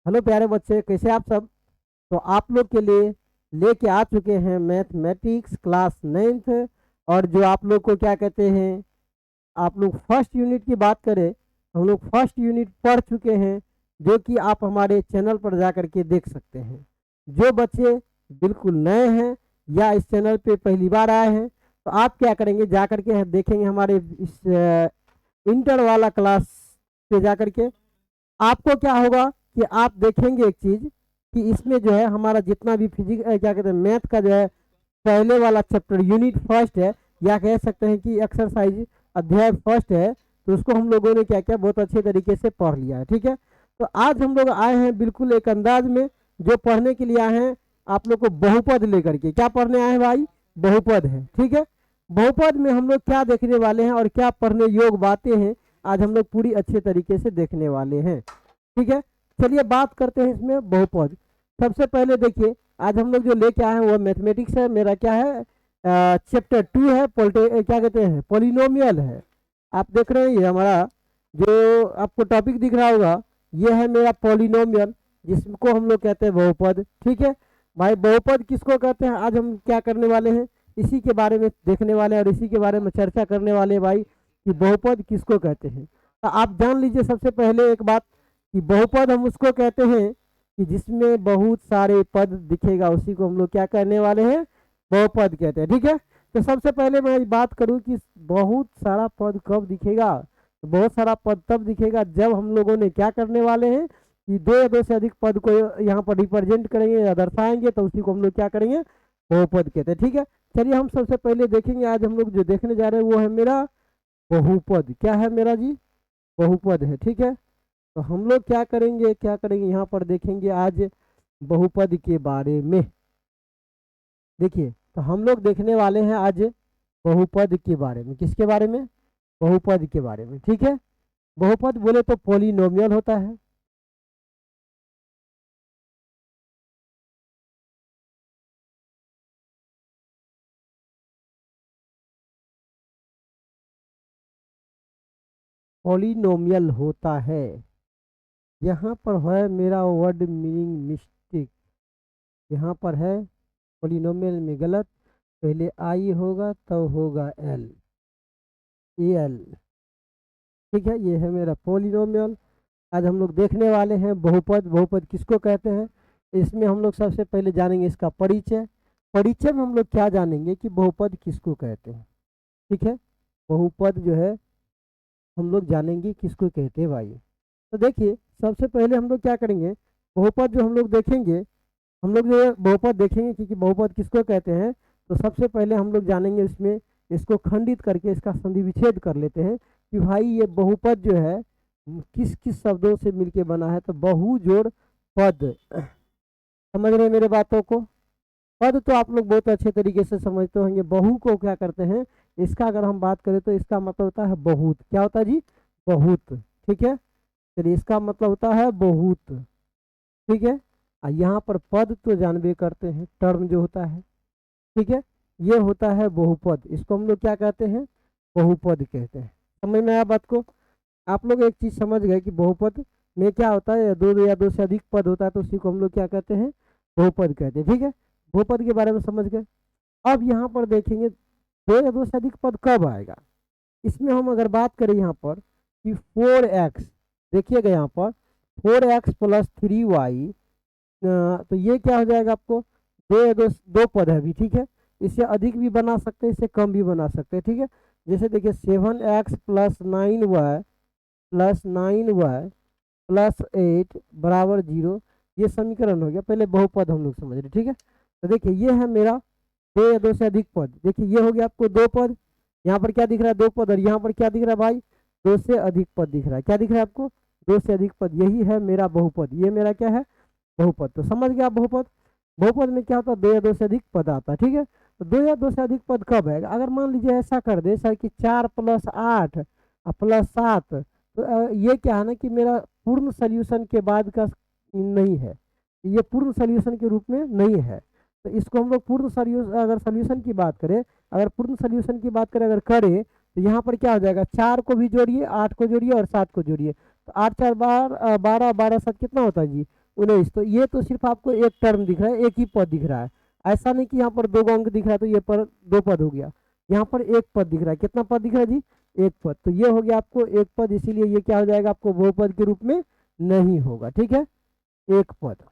Hello प्यारे बच्चे, कैसे आप सब। तो आप लोग के लिए लेके आ चुके हैं मैथमेटिक्स क्लास 9th। और जो आप लोग को क्या कहते हैं, आप लोग फर्स्ट यूनिट की बात करें, हम लोग फर्स्ट यूनिट पढ़ चुके हैं, जो कि आप हमारे चैनल पर जा करके देख सकते हैं। जो बच्चे बिल्कुल नए हैं या इस चैनल पे पहली बार आए हैं, तो आप क्या करेंगे, जा करके देखेंगे हमारे इस इंटर वाला क्लास पे जा करके। आपको क्या होगा कि आप देखेंगे एक चीज कि इसमें जो है हमारा जितना भी फिजिक्स क्या कहते हैं, मैथ का जो है पहले वाला चैप्टर यूनिट फर्स्ट है, या कह सकते हैं कि एक्सरसाइज अध्याय फर्स्ट है, तो उसको हम लोगों ने क्या किया, बहुत अच्छे तरीके से पढ़ लिया है। ठीक है, तो आज हम लोग आए हैं बिल्कुल एक अंदाज में, जो पढ़ने के लिए आए हैं आप लोग को बहुपद लेकर के। क्या पढ़ने आए हैं भाई? बहुपद है। ठीक है, बहुपद में हम लोग क्या देखने वाले हैं और क्या पढ़ने योग्य बातें हैं, आज हम लोग पूरी अच्छे तरीके से देखने वाले हैं। ठीक है, चलिए बात करते हैं इसमें बहुपद। सबसे पहले देखिए, आज हम लोग जो लेके आए हैं वो मैथमेटिक्स है। मेरा क्या है, चैप्टर 2 है, क्या कहते हैं, पॉलिनोमियल है। आप देख रहे हैं ये हमारा जो आपको टॉपिक दिख रहा होगा, ये है मेरा पॉलिनोमियल, जिसको हम लोग कहते हैं बहुपद। ठीक है भाई, बहुपद किसको कहते हैं, आज हम क्या करने वाले हैं, इसी के बारे में देखने वाले हैं और इसी के बारे में चर्चा करने वाले हैं भाई, कि बहुपद किसको कहते हैं। तो आप जान लीजिए सबसे पहले एक बात, कि बहुपद हम उसको कहते हैं कि जिसमें बहुत सारे पद दिखेगा, उसी को हम लोग क्या करने वाले हैं, बहुपद कहते हैं। ठीक है, तो सबसे पहले मैं बात करूं कि बहुत सारा पद कब दिखेगा। तो बहुत सारा पद तब दिखेगा जब हम लोगों ने क्या करने वाले हैं, कि दो या दो से अधिक पद को यहाँ पर रिप्रेजेंट करेंगे या दर्शाएंगे, तो उसी को हम लोग क्या करेंगे, बहुपद कहते हैं। ठीक है, चलिए हम सबसे पहले देखेंगे, आज हम लोग जो देखने जा रहे हैं वो है मेरा बहुपद। क्या है मेरा जी? बहुपद है। ठीक है, तो हम लोग क्या करेंगे यहाँ पर देखेंगे आज बहुपद के बारे में। देखिए, तो हम लोग देखने वाले हैं आज बहुपद के बारे में। किसके बारे में? बहुपद के बारे में। ठीक है, बहुपद बोले तो पॉलिनोमियल होता है। पॉलिनोमियल होता है, यहाँ पर है मेरा वर्ड मीनिंग मिस्टेक, यहाँ पर है पॉलिनोमियल में गलत। पहले आई होगा तब होगा एल, ए एल। ठीक है, ये है मेरा पॉलिनोमियल। आज हम लोग देखने वाले हैं बहुपद। बहुपद किसको कहते हैं, इसमें हम लोग सबसे पहले जानेंगे इसका परिचय। परिचय में हम लोग क्या जानेंगे कि बहुपद किसको कहते हैं। ठीक है, बहुपद जो है हम लोग जानेंगे किसको कहते हैं भाई। तो देखिए, सबसे पहले हम लोग क्या करेंगे, बहुपद जो हम लोग देखेंगे, हम लोग जो बहुपद देखेंगे कि बहुपद किसको कहते हैं, तो सबसे पहले हम लोग जानेंगे इसमें, इसको खंडित करके इसका संधि विच्छेद कर लेते हैं कि भाई ये बहुपद जो है किस किस शब्दों से मिलके बना है। तो बहु जोड़ पद, समझ रहे हैं मेरे बातों को। पद तो आप लोग बहुत अच्छे तरीके से समझते होंगे। बहु को क्या करते हैं, इसका अगर हम बात करें तो इसका मतलब होता है बहुत। क्या होता है जी? बहुत। ठीक है, चलिए इसका मतलब होता है बहुत। ठीक है, यहाँ पर पद तो जानबे करते हैं, टर्म जो होता है। ठीक है, ये होता है बहुपद, इसको हम लोग क्या कहते हैं, बहुपद कहते हैं। समझ में आया बात को? आप लोग एक चीज समझ गए कि बहुपद में क्या होता है, दो या दो से अधिक पद होता है, तो उसी को हम लोग क्या कहते हैं, बहुपद कहते हैं। ठीक है, बहुपद के बारे में समझ गए। अब यहाँ पर देखेंगे दो या दो से अधिक पद कब आएगा। इसमें हम अगर बात करें यहाँ पर कि 4x, देखिएगा यहाँ पर 4x प्लस 3y, तो ये क्या हो जाएगा आपको, दो या दो पद है अभी। ठीक है, इससे अधिक भी बना सकते हैं, इससे कम भी बना सकते हैं। ठीक है, जैसे देखिए 7x प्लस 9y प्लस 8 बराबर 0, ये समीकरण हो गया। पहले बहुपद हम लोग समझ रहे। ठीक है, तो देखिए ये है मेरा दो या दो से अधिक पद। देखिए ये हो गया आपको दो पद, यहाँ पर क्या दिख रहा है, दो पद, और यहाँ पर क्या दिख रहा है भाई, दो से अधिक पद दिख रहा है। क्या दिख रहा है आपको? दो से अधिक पद, यही है मेरा बहुपद। ये मेरा क्या है, बहुपद। तो समझ गया आप बहुपद। बहुपद में क्या होता है, दो या दो से अधिक पद आता है। ठीक है, तो दो या दो से अधिक पद कब है, अगर मान लीजिए ऐसा कर दे सर कि 4 प्लस 8 प्लस 7, तो ये क्या है ना कि मेरा पूर्ण सोल्यूशन के बाद का नहीं है, ये पूर्ण सोल्यूशन के रूप में नहीं है। तो इसको हम लोग पूर्ण सोल्यूशन, अगर सोल्यूशन की बात करें, अगर पूर्ण सोल्यूशन की बात करें अगर करें, तो यहाँ पर क्या हो जाएगा, 4 को भी जोड़िए, 8 को जोड़िए और 7 को जोड़िए, तो 8 4 12, 12 12 7 कितना होता है जी, 19। तो ये तो सिर्फ आपको एक टर्म दिख रहा है, एक ही पद दिख रहा है। ऐसा नहीं कि यहाँ पर 2 अंक दिख रहा है तो ये पर 2 पद हो गया। यहाँ पर एक पद दिख रहा है। कितना पद दिख रहा है जी? एक पद। तो ये हो गया आपको एक पद, इसीलिए ये क्या हो जाएगा आपको बहुपद के रूप में नहीं होगा। ठीक है, एक पद।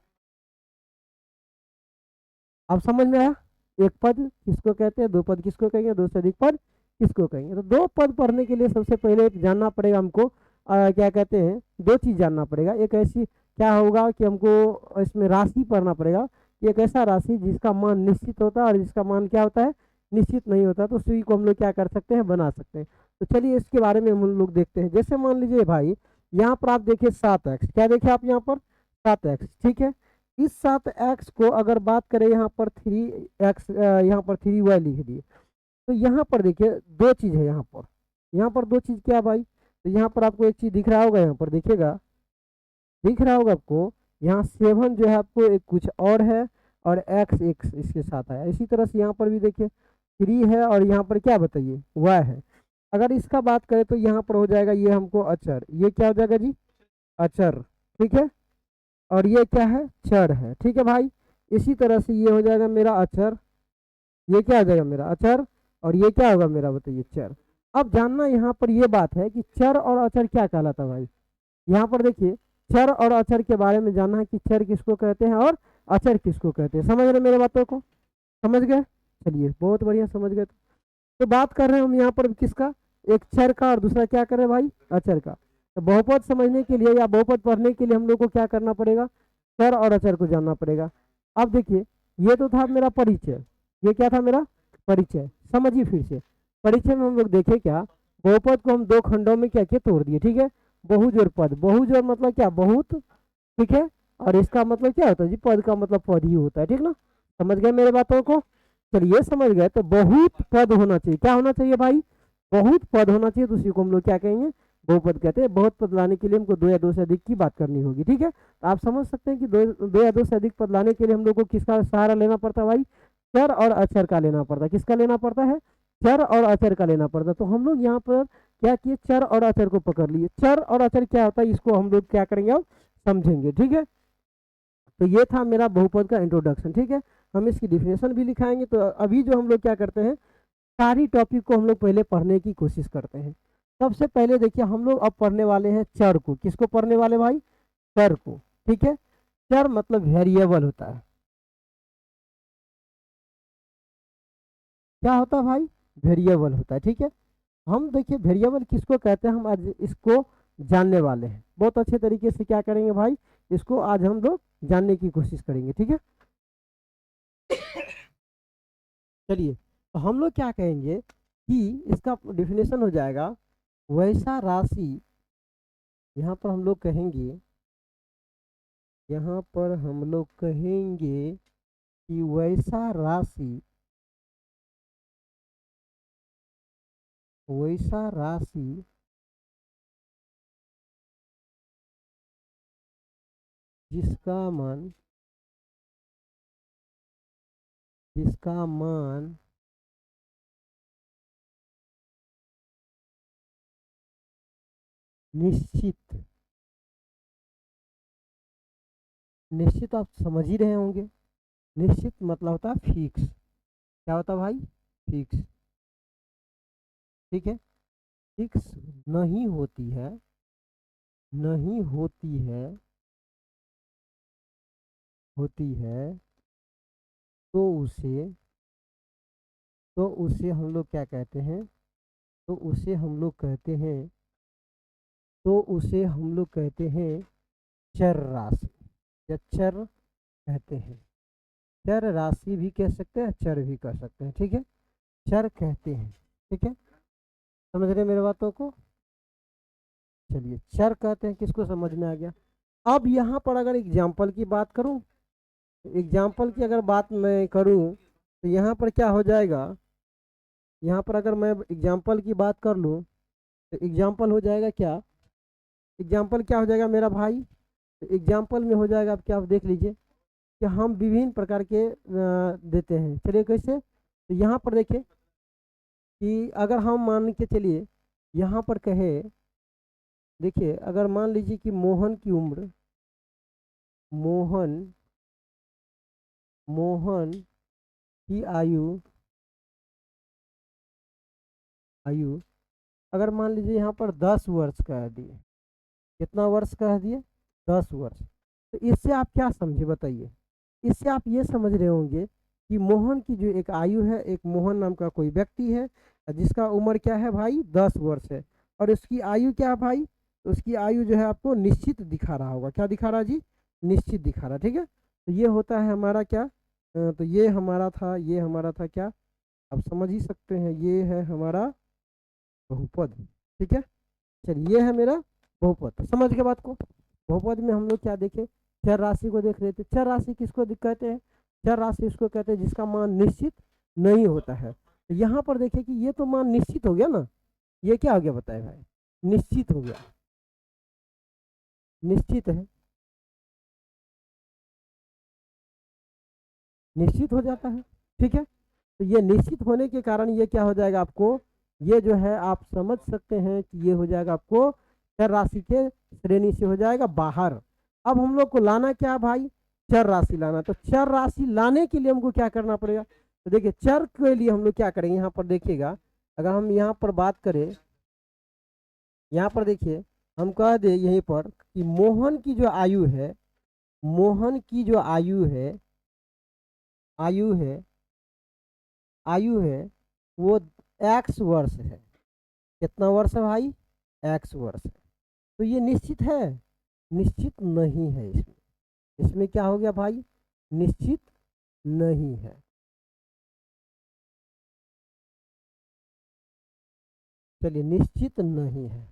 अब समझ में आया? एक पद किसको कहते हैं, दो पद किसको कहेंगे, दो से अधिक पद किसको कहेंगे। तो दो पद पढ़ने के लिए सबसे पहले जानना पड़ेगा हमको क्या कहते हैं, दो चीज जानना पड़ेगा। एक ऐसी क्या होगा कि हमको इसमें राशि पढ़ना पड़ेगा, कि एक ऐसा राशि जिसका मान निश्चित होता है और जिसका मान क्या होता है, निश्चित नहीं होता। तो उसी को हम लोग क्या कर सकते हैं, बना सकते हैं। तो चलिए इसके बारे में हम लोग देखते हैं। जैसे मान लीजिए भाई, यहाँ पर आप देखिए 7x, क्या देखे आप यहाँ पर 7x, ठीक है। इस 7x को अगर बात करें, यहाँ पर 3x, यहाँ पर 3y लिख दिए। तो यहाँ पर देखिए दो चीज़ है, यहाँ पर दो चीज़ क्या भाई। तो यहाँ पर आपको एक चीज़ दिख रहा होगा, यहाँ पर देखिएगा, दिख रहा होगा आपको, यहाँ 7 जो है आपको एक कुछ और x एक इसके साथ आया। इसी तरह से यहाँ पर भी देखिए 3 है और यहाँ पर क्या बताइए y है। अगर इसका बात करें तो यहाँ पर हो जाएगा ये हमको अचर, ये क्या हो जाएगा जी, अचर, ठीक है। और ये क्या है, चर है, ठीक है भाई। इसी तरह से ये हो जाएगा मेरा अचर, ये क्या हो जाएगा मेरा अचर, और ये क्या होगा मेरा बताइए चर। अब जानना यहाँ पर ये बात है कि चर और अचर क्या कहलाता है भाई। यहाँ पर देखिए चर और अचर के बारे में जानना है कि चर किसको कहते हैं और अचर किसको कहते हैं। समझ रहे मेरे बातों को, समझ गए? चलिए बहुत बढ़िया, समझ गए। तो बात कर रहे हैं हम यहाँ पर किसका, एक चर का और दूसरा क्या कर रहे हैं भाई, अचर का। तो बहुपद समझने के लिए या बहुपद पढ़ने के लिए हम लोग को क्या करना पड़ेगा, चर और अचर को जानना पड़ेगा। अब देखिए ये तो था मेरा परिचय, ये क्या था मेरा परिचय। समझिए फिर से, परिचय में हम लोग देखे क्या, बहुपद को हम दो खंडों में क्या किया, तोड़ दिए, ठीक है। बहुजोड़ पद, बहुजोड़ मतलब क्या, बहुत, ठीक है। और इसका मतलब क्या होता है जी, पद का मतलब पद ही होता है, ठीक ना। समझ गए मेरे बातों को? चलिए समझ गए। तो बहुत पद होना चाहिए, क्या होना चाहिए भाई, बहुत पद होना चाहिए। तो उसी को हम लोग क्या कहेंगे, बहुपद कहते हैं। बहुत पद लाने के लिए हमको दो या दो से अधिक की बात करनी होगी, ठीक है। तो आप समझ सकते हैं कि दो या दो से अधिक पद लाने के लिए हम लोग को किसका सहारा लेना पड़ता है भाई, चर और अचर का लेना पड़ता है। किसका लेना पड़ता है, चर और अचर का लेना पड़ता है। तो हम लोग यहाँ पर क्या किए, चर और अचर को पकड़ लिए। चर और अचर क्या होता है, इसको हम लोग क्या करेंगे अब समझेंगे, ठीक है। तो ये था मेरा बहुपद का इंट्रोडक्शन, ठीक है। हम इसकी डिफिनेशन भी लिखाएंगे। तो अभी जो हम लोग क्या करते हैं, सारी टॉपिक को हम लोग पहले पढ़ने की कोशिश करते हैं। सबसे पहले देखिए हम लोग अब पढ़ने वाले हैं चर को। किसको पढ़ने वाले भाई, चर को, ठीक है। चर मतलब वेरिएबल होता है। क्या होता है भाई, वेरिएबल होता है, ठीक है। हम देखिए वेरिएबल किसको कहते हैं, हम आज इसको जानने वाले हैं। बहुत अच्छे तरीके से क्या करेंगे भाई, इसको आज हम लोग जानने की कोशिश करेंगे, ठीक है। चलिए तो हम लोग क्या कहेंगे कि इसका डिफिनेशन हो जाएगा, वैसा राशि, यहाँ पर हम लोग कहेंगे, यहाँ पर हम लोग कहेंगे कि वैसा राशि, वैसा राशि जिसका मान, जिसका मान निश्चित, निश्चित आप समझ ही रहे होंगे। निश्चित मतलब होता है फिक्स। क्या होता है भाई, फिक्स, ठीक है। फिक्स नहीं होती है, नहीं होती है, होती है, तो उसे, तो उसे हम लोग क्या कहते हैं, तो उसे हम लोग कहते हैं, तो उसे हम लोग कहते हैं चर राशि, या चर कहते हैं। चर राशि भी कह सकते हैं, चर भी कह सकते हैं, ठीक है। चर कहते हैं, ठीक है। समझ रहे मेरे बातों को? चलिए चर कहते हैं, किसको समझ में आ गया। अब यहाँ पर अगर एग्जाम्पल की बात करूँ, एग्जाम्पल की अगर बात मैं करूँ तो यहाँ पर क्या हो जाएगा, यहाँ पर अगर मैं एग्जाम्पल की बात कर लूँ तो एग्जाम्पल हो जाएगा क्या, एग्जाम्पल क्या हो जाएगा मेरा भाई। तो एग्जाम्पल में हो जाएगा, आप क्या आप देख लीजिए कि हम विभिन्न प्रकार के देते हैं। चलिए कैसे, तो यहाँ पर देखिए कि अगर हम मान के चलिए, यहाँ पर कहे, देखिए अगर मान लीजिए कि मोहन की उम्र, मोहन मोहन की आयु आयु अगर मान लीजिए यहाँ पर 10 वर्ष कह दिए, कितना वर्ष कह दिए, 10 वर्ष। तो इससे आप क्या समझे बताइए। इससे आप ये समझ रहे होंगे कि मोहन की जो एक आयु है, एक मोहन नाम का कोई व्यक्ति है जिसका उम्र क्या है भाई, 10 वर्ष है, और उसकी आयु क्या है भाई, तो उसकी आयु जो है आपको निश्चित दिखा रहा होगा। क्या दिखा रहा जी, निश्चित दिखा रहा। ठीक है, तो ये होता है हमारा क्या, तो ये हमारा था, ये हमारा था क्या, आप समझ ही सकते हैं, ये है हमारा बहुपद। ठीक है, चलिए ये है मेरा बहुपद। तो समझ के बात को, बहुपद में हम लोग क्या देखे, चर राशि को देख रहे थे। चर राशि किसको कहते हैं, चर राशि उसको कहते हैं जिसका मान निश्चित नहीं होता है। तो यहाँ पर देखे कि ये तो मान निश्चित हो गया ना, ये क्या हो गया बताए भाई, निश्चित हो गया, निश्चित है, निश्चित हो जाता है। ठीक है, तो ये निश्चित होने के कारण ये क्या हो जाएगा आपको, ये जो है आप समझ सकते हैं कि ये हो जाएगा आपको चर राशि के श्रेणी से हो जाएगा बाहर। अब हम लोग को लाना क्या है भाई, चर राशि लाना। तो चर राशि लाने के लिए हमको क्या करना पड़ेगा, तो देखिए चर के लिए हम लोग क्या करेंगे, यहाँ पर देखिएगा, अगर हम यहाँ पर बात करें, यहाँ पर देखिए हम कह दे यहीं पर कि मोहन की जो आयु है, मोहन की जो आयु है, आयु है, आयु है वो एक्स वर्ष है। कितना वर्ष है भाई, एक्स वर्ष है। तो ये निश्चित है, निश्चित नहीं है। इसमें इसमें क्या हो गया भाई, निश्चित नहीं है। चलिए निश्चित नहीं है,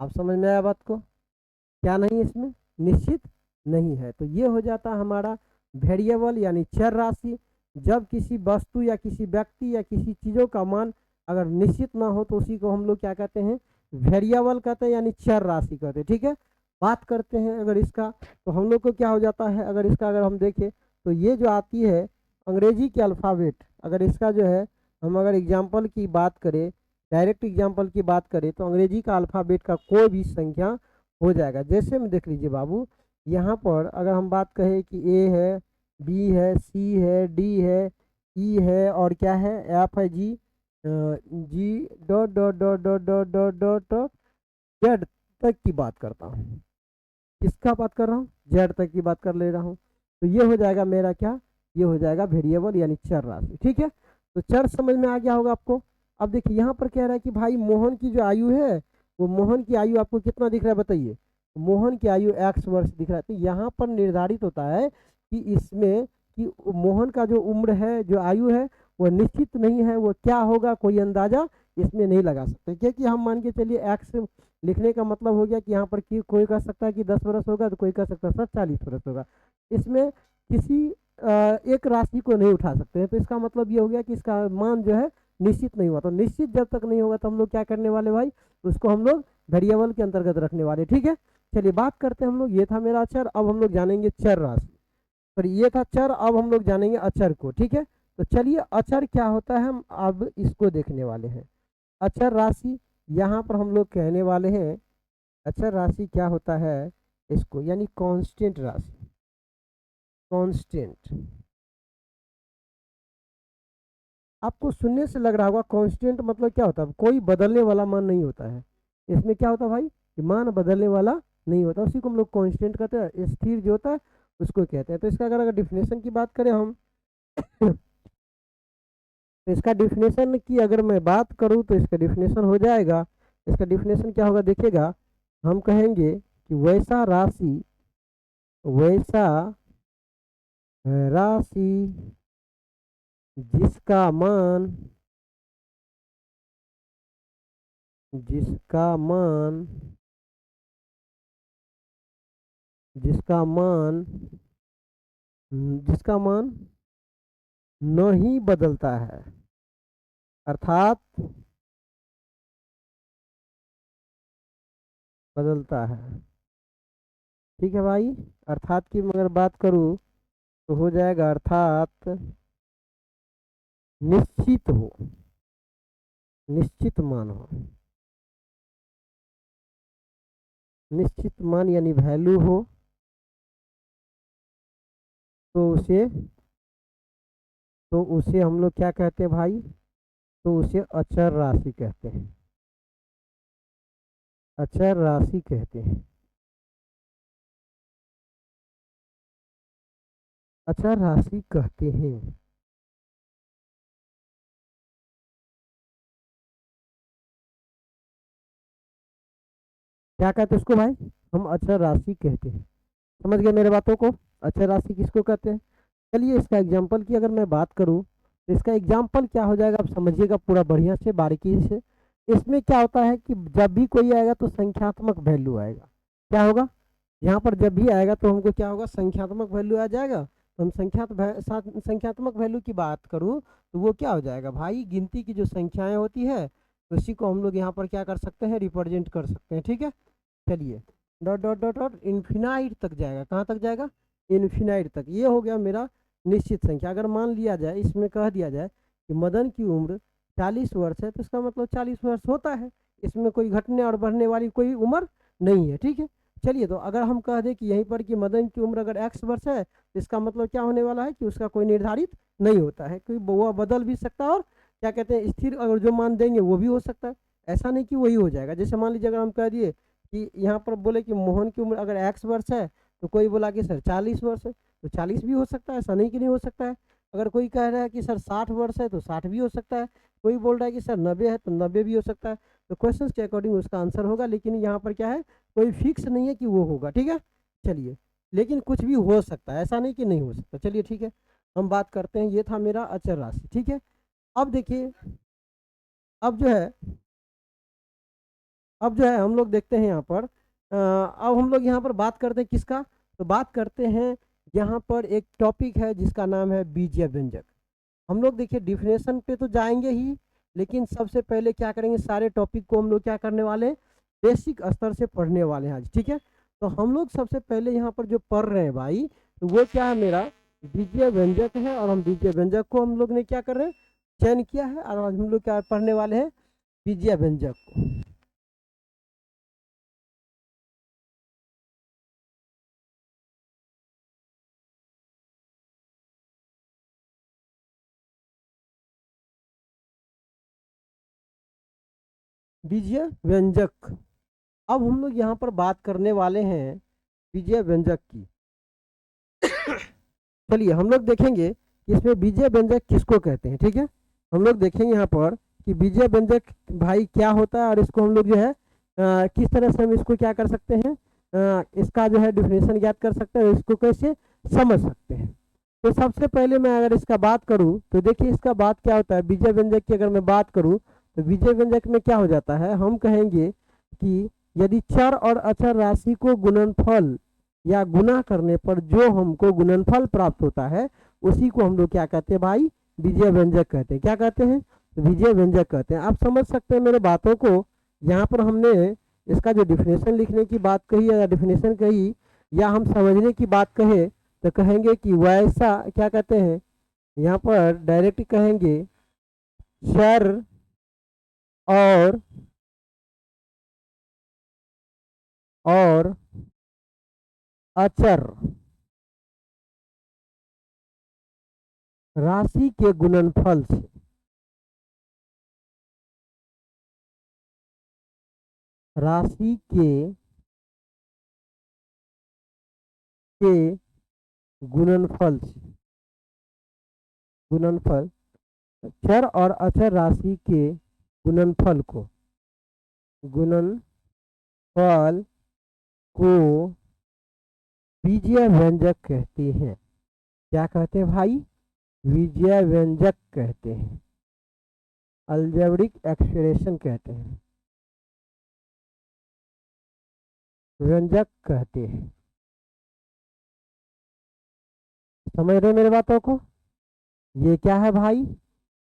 आप समझ में आया बात को, क्या नहीं इसमें, निश्चित नहीं है। तो ये हो जाता हमारा वेरिएबल यानी चर राशि। जब किसी वस्तु या किसी व्यक्ति या किसी चीज़ों का मान अगर निश्चित ना हो तो उसी को हम लोग क्या कहते हैं, वेरिएबल कहते हैं, यानी चर राशि कहते हैं। ठीक है, बात करते हैं अगर इसका, तो हम लोग को क्या हो जाता है, अगर इसका अगर हम देखें तो ये जो आती है अंग्रेजी के अल्फ़ाबेट, अगर इसका जो है हम अगर एग्जाम्पल की बात करें, डायरेक्ट एग्जाम्पल की बात करें, तो अंग्रेजी का अल्फ़ाबेट का कोई भी संख्या हो जाएगा। जैसे में देख लीजिए बाबू, यहाँ पर अगर हम बात कहें कि ए है, बी है, सी है, डी है, ई है, और क्या है, एफ है, G, G dot dot dot dot dot dot dot dot Z तक की बात करता हूँ। किसका बात कर रहा हूँ, जेड तक की बात कर ले रहा हूँ। तो ये हो जाएगा मेरा क्या, ये हो जाएगा वेरिएबल यानी चर राशि। ठीक है, तो चर समझ में आ गया होगा आपको। अब देखिए यहाँ पर कह रहा है कि भाई मोहन की जो आयु है, वो मोहन की आयु आपको कितना दिख रहा है बताइए, मोहन की आयु एक्स वर्ष दिख रहा है। तो यहाँ पर निर्धारित होता है कि इसमें कि मोहन का जो उम्र है, जो आयु है, वो निश्चित नहीं है, वो क्या होगा कोई अंदाजा इसमें नहीं लगा सकते, क्योंकि हम मान के चलिए एक्स लिखने का मतलब हो गया कि यहाँ पर कि कोई कह सकता है कि 10 वर्ष होगा, तो कोई कह सकता है सर 40 वर्ष होगा। इसमें किसी एक राशि को नहीं उठा सकते हैं। तो इसका मतलब ये हो गया कि इसका मान जो है निश्चित नहीं हुआ। तो निश्चित जब तक नहीं होगा तो हम लोग क्या करने वाले भाई, उसको हम लोग वेरिएबल के अंतर्गत रखने वाले। ठीक है, चलिए बात करते हैं हम लोग, ये था मेरा अचर, अब हम लोग जानेंगे चर राशि। पर ये था चर, अब हम लोग जानेंगे अचर को। ठीक है, तो चलिए अचर क्या होता है हम अब इसको देखने वाले हैं। अचर राशि यहाँ पर हम लोग कहने वाले हैं, अचर राशि क्या होता है इसको, यानी कांस्टेंट राशि, कांस्टेंट। आपको सुनने से लग रहा होगा कांस्टेंट मतलब क्या होता है, कोई बदलने वाला मान नहीं होता है। इसमें क्या होता है भाई, कि मान बदलने वाला नहीं होता, उसी को हम लोग कांस्टेंट कहते हैं, स्थिर जो होता है उसको कहते हैं। तो इसका अगर डिफिनेशन की बात करें हम तो इसका डिफिनेशन की अगर मैं बात करूं तो इसका डिफिनेशन हो जाएगा, इसका डिफिनेशन क्या होगा देखिएगा, हम कहेंगे कि वैसा राशि, वैसा राशि जिसका मान, जिसका मान, जिसका मान, जिसका मान नहीं बदलता है, अर्थात बदलता है। ठीक है भाई, अर्थात की अगर बात करूँ तो हो जाएगा अर्थात निश्चित हो, निश्चित मान हो। निश्चित मान यानी वैल्यू हो तो उसे हम लोग क्या कहते हैं भाई, तो उसे अचर राशि कहते हैं, अचर राशि कहते हैं, अचर राशि कहते हैं। क्या कहते हैं उसको भाई, हम अचर राशि कहते हैं। समझ गए मेरे बातों को, अचर राशि किसको कहते हैं। चलिए इसका एग्जाम्पल की अगर मैं बात करूं तो इसका एग्जाम्पल क्या हो जाएगा, आप समझिएगा पूरा बढ़िया से बारीकी से। इसमें क्या होता है कि जब भी कोई आएगा तो संख्यात्मक वैल्यू आएगा। क्या होगा, यहाँ पर जब भी आएगा तो हमको क्या होगा, संख्यात्मक वैल्यू आ जाएगा। तो हम संख्यात्मक वैल्यू की बात करूँ तो वो क्या हो जाएगा भाई, गिनती की जो संख्याएं होती है तो उसी को हम लोग यहाँ पर क्या कर सकते हैं, रिप्रेजेंट कर सकते हैं। ठीक है, चलिए dot dot dot dot infinite तक जाएगा, कहाँ तक जाएगा, इन्फिनाइट तक। ये हो गया मेरा निश्चित संख्या। अगर मान लिया जाए, इसमें कह दिया जाए कि मदन की उम्र 40 वर्ष है, तो इसका मतलब 40 वर्ष होता है, इसमें कोई घटने और बढ़ने वाली कोई उम्र नहीं है। ठीक है, चलिए तो अगर हम कह दें कि यहीं पर कि मदन की उम्र अगर x वर्ष है तो इसका मतलब क्या होने वाला है कि उसका कोई निर्धारित नहीं होता है, कोई वो बदल भी सकता है और क्या कहते हैं स्थिर अगर जो मान देंगे वो भी हो सकता है। ऐसा नहीं कि वही हो जाएगा। जैसे मान लीजिए अगर हम कह दिए कि यहाँ पर बोले कि मोहन की उम्र अगर x वर्ष है तो कोई बोला कि सर 40 वर्ष है, तो 40 भी हो सकता है, ऐसा नहीं कि नहीं हो सकता है। अगर कोई कह रहा है कि सर 60 वर्ष है तो 60 भी हो सकता है, कोई बोल रहा है कि सर 90 है तो 90 भी हो सकता है। तो क्वेश्चन के अकॉर्डिंग उसका आंसर होगा, लेकिन यहाँ पर क्या है, कोई फिक्स नहीं है कि वो होगा। ठीक है, चलिए, लेकिन कुछ भी हो सकता है, ऐसा नहीं कि नहीं हो सकता। चलिए ठीक है, हम बात करते हैं, ये था मेरा अचर राशि। ठीक है, अब देखिए, अब जो है अब जो है हम लोग देखते हैं यहाँ पर अब हम लोग यहाँ पर बात करते हैं किसका, तो बात करते हैं यहाँ पर एक टॉपिक है जिसका नाम है बीजीय व्यंजक। हम लोग देखिए डिफिनेशन पे तो जाएंगे ही, लेकिन सबसे पहले क्या करेंगे, सारे टॉपिक को हम लोग क्या करने वाले हैं, बेसिक स्तर से पढ़ने वाले हैं आज। ठीक है, तो हम लोग सबसे पहले यहाँ पर जो पढ़ रहे हैं भाई, तो वो क्या है, मेरा बीजीय व्यंजक है। और हम बीजीय व्यंजक को हम लोग ने क्या कर रहे हैं, चयन किया है, और आज हम लोग क्या पढ़ने वाले हैं, बीजीय व्यंजक को। बीजीय व्यंजक, अब हम लोग यहाँ पर बात करने वाले हैं बीजीय व्यंजक की। चलिए हम लोग देखेंगे कि इसमें बीजीय व्यंजक किसको कहते हैं। ठीक है, हम लोग देखेंगे यहाँ पर कि बीजीय व्यंजक भाई क्या होता है, और इसको हम लोग जो है किस तरह से हम इसको क्या कर सकते हैं, इसका जो है डिफिनेशन ज्ञात कर सकते हैं, इसको कैसे समझ सकते हैं। तो सबसे पहले मैं अगर इसका बात करूं तो देखिए इसका बात क्या होता है, बीजीय व्यंजक की अगर मैं बात करूं तो बीजीय व्यंजक में क्या हो जाता है, हम कहेंगे कि यदि चर और अचर राशि को गुणनफल या गुना करने पर जो हमको गुणनफल प्राप्त होता है उसी को हम लोग क्या कहते हैं भाई, बीजीय व्यंजक कहते हैं। क्या कहते हैं, बीजीय व्यंजक कहते हैं। आप समझ सकते हैं मेरे बातों को। यहाँ पर हमने इसका जो डिफिनेशन लिखने की बात कही या डिफिनेशन कही या हम समझने की बात कहे तो कहेंगे कि वैसा क्या कहते हैं, यहाँ पर डायरेक्ट कहेंगे चर और अचर राशि के गुणनफल से, राशि के गुणनफल से, गुणनफल चर और अचर राशि के गुणनफल को बीजीय व्यंजक कहते हैं। क्या कहते हैं भाई, बीजीय व्यंजक कहते हैं, अलजेब्रिक एक्सप्रेशन कहते हैं, व्यंजक कहते हैं। समझ रहे मेरे बातों को, ये क्या है भाई,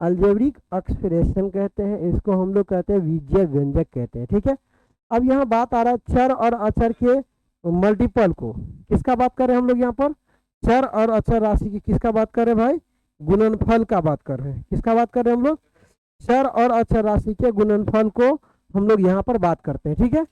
अलजेब्रिक एक्सप्रेशन कहते हैं, इसको हम लोग कहते हैं बीजीय व्यंजक कहते हैं। ठीक है, अब यहाँ बात आ रहा है चर और अचर के मल्टीपल को, किसका बात कर रहे हैं हम लोग यहाँ पर, चर और अचर राशि की किसका बात कर रहे हैं भाई, गुणनफल का बात कर रहे हैं। किसका बात कर रहे हैं हम लोग, चर और अचर राशि के गुणनफल को हम लोग यहाँ पर बात करते हैं। ठीक है,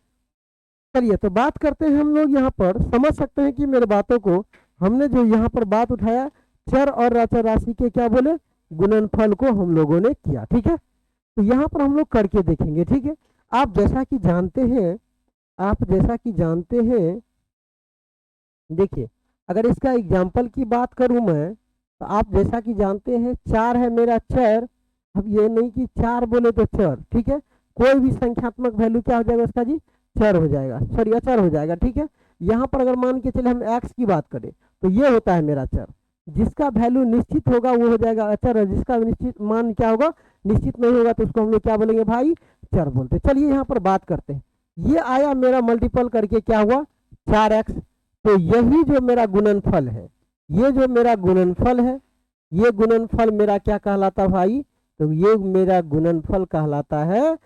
चलिए तो बात करते हैं हम लोग यहाँ पर, समझ सकते हैं कि मेरे बातों को, हमने जो यहाँ पर बात उठाया चर और अचर राशि के क्या बोले, गुणनफल को हम लोगों ने किया। ठीक है, तो यहाँ पर हम लोग करके देखेंगे। ठीक है, आप जैसा कि जानते हैं, आप जैसा कि जानते हैं, देखिए अगर इसका एग्जाम्पल की बात करूं मैं, तो आप जैसा कि जानते हैं 4 है मेरा चर। अब ये नहीं कि 4 बोले तो चर, ठीक है, कोई भी संख्यात्मक वैल्यू क्या हो जाएगा उसका जी, चर हो जाएगा, सॉरी अचर हो जाएगा। ठीक है, यहाँ पर अगर मान के चले हम x की बात करें तो ये होता है मेरा चर, जिसका वैल्यू निश्चित होगा वो हो जाएगा अचर, जिसका निश्चित मान क्या होगा, निश्चित नहीं होगा, तो उसको हम लोग क्या बोलेंगे भाई, चर बोलते। चलिए यहाँ पर बात करते हैं, ये आया मेरा मल्टीपल करके क्या हुआ 4x, तो यही जो मेरा गुणनफल है, ये जो मेरा गुणनफल है, ये गुणनफल मेरा क्या कहलाता भाई, तो ये मेरा गुणनफल कहलाता है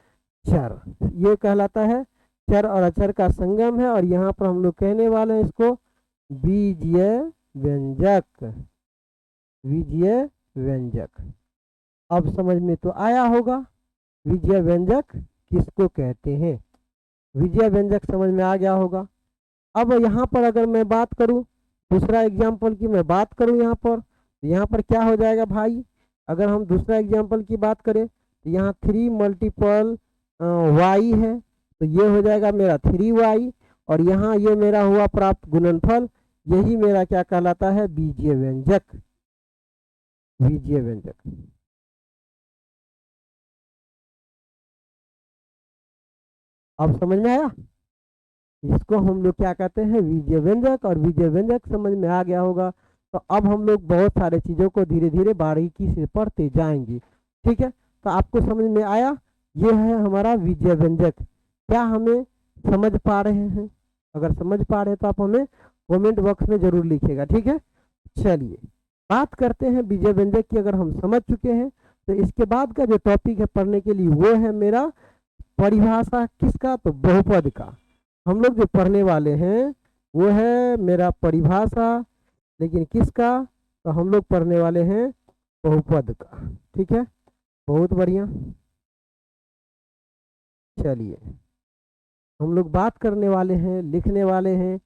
चर, ये कहलाता है चर और अचर का संगम है। और यहाँ पर हम लोग कहने वाले हैं इसको बीजीय व्यंजक, बीजीय व्यंजक। अब समझ में तो आया होगा बीजीय व्यंजक किसको कहते हैं, बीजीय व्यंजक समझ में आ गया होगा। अब यहाँ पर अगर मैं बात करूँ दूसरा एग्जाम्पल की, मैं बात करूँ यहाँ पर क्या हो जाएगा भाई, अगर हम दूसरा एग्जाम्पल की बात करें तो यहाँ 3 मल्टीपल y है, तो ये हो जाएगा मेरा 3y, और यहाँ ये मेरा हुआ प्राप्त गुणनफल, यही मेरा क्या कहलाता है, बीजीय व्यंजक, बीजीय व्यंजक। अब समझ में आया, इसको हम लोग क्या कहते हैं, बीजीय व्यंजक, और बीजीय व्यंजक समझ में आ गया होगा। तो अब हम लोग बहुत सारे चीज़ों को धीरे धीरे बारीकी से पढ़ते जाएंगे। ठीक है, तो आपको समझ में आया, ये है हमारा बीजीय व्यंजक। क्या हमें समझ पा रहे हैं, अगर समझ पा रहे हैं तो आप हमें कमेंट बॉक्स में जरूर लिखिएगा। ठीक है, चलिए बात करते हैं बीजीय व्यंजक की। अगर हम समझ चुके हैं तो इसके बाद का जो टॉपिक है पढ़ने के लिए वो है मेरा परिभाषा किसका, तो बहुपद का। हम लोग जो पढ़ने वाले हैं वो है मेरा परिभाषा, लेकिन किसका, तो हम लोग पढ़ने वाले हैं बहुपद का। ठीक है, बहुत बढ़िया। चलिए हम लोग बात करने वाले हैं, लिखने वाले हैं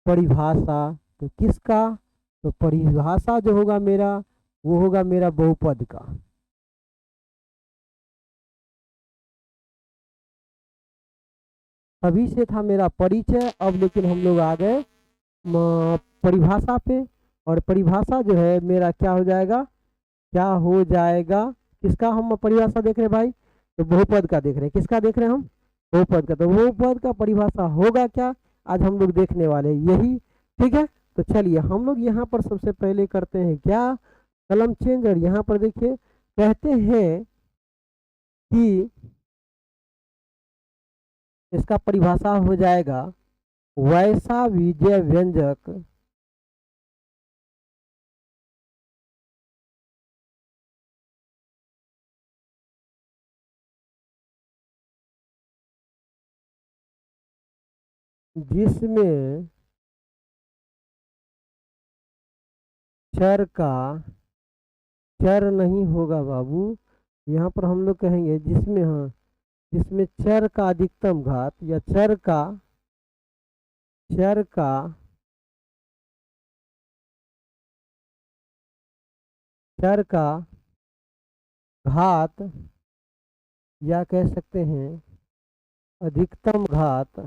परिभाषा, तो किसका, तो परिभाषा जो होगा मेरा वो होगा मेरा बहुपद का। अभी से था मेरा परिचय, अब लेकिन हम लोग आ गए परिभाषा पे, और परिभाषा जो है मेरा क्या हो जाएगा, क्या हो जाएगा, किसका हम परिभाषा देख रहे हैं भाई, तो बहुपद का देख रहे हैं। किसका देख रहे हैं हम, बहुपद का। तो बहुपद का परिभाषा होगा क्या, आज हम लोग देखने वाले हैं यही। ठीक है, तो चलिए हम लोग यहाँ पर सबसे पहले करते हैं क्या, कलम चेंज, और यहाँ पर देखिए कहते हैं कि इसका परिभाषा हो जाएगा वैसा बीजीय व्यंजक जिसमें चर का, चर नहीं होगा बाबू, यहाँ पर हम लोग कहेंगे जिसमें, हाँ जिसमें चर का अधिकतम घात या चर का घात, या कह सकते हैं अधिकतम घात,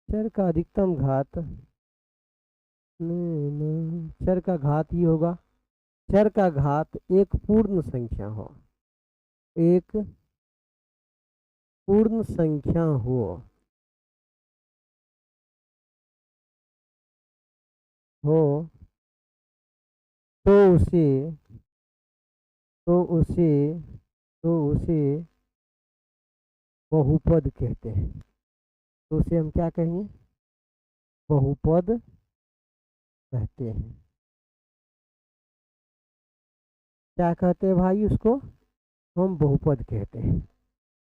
चर का अधिकतम घात, चर का घात ही होगा, चर का घात एक पूर्ण संख्या हो, एक पूर्ण संख्या हो, तो उसे बहुपद कहते हैं। तो उसे हम क्या कहेंगे, बहुपद कहते हैं। क्या कहते हैं भाई, उसको हम बहुपद कहते हैं।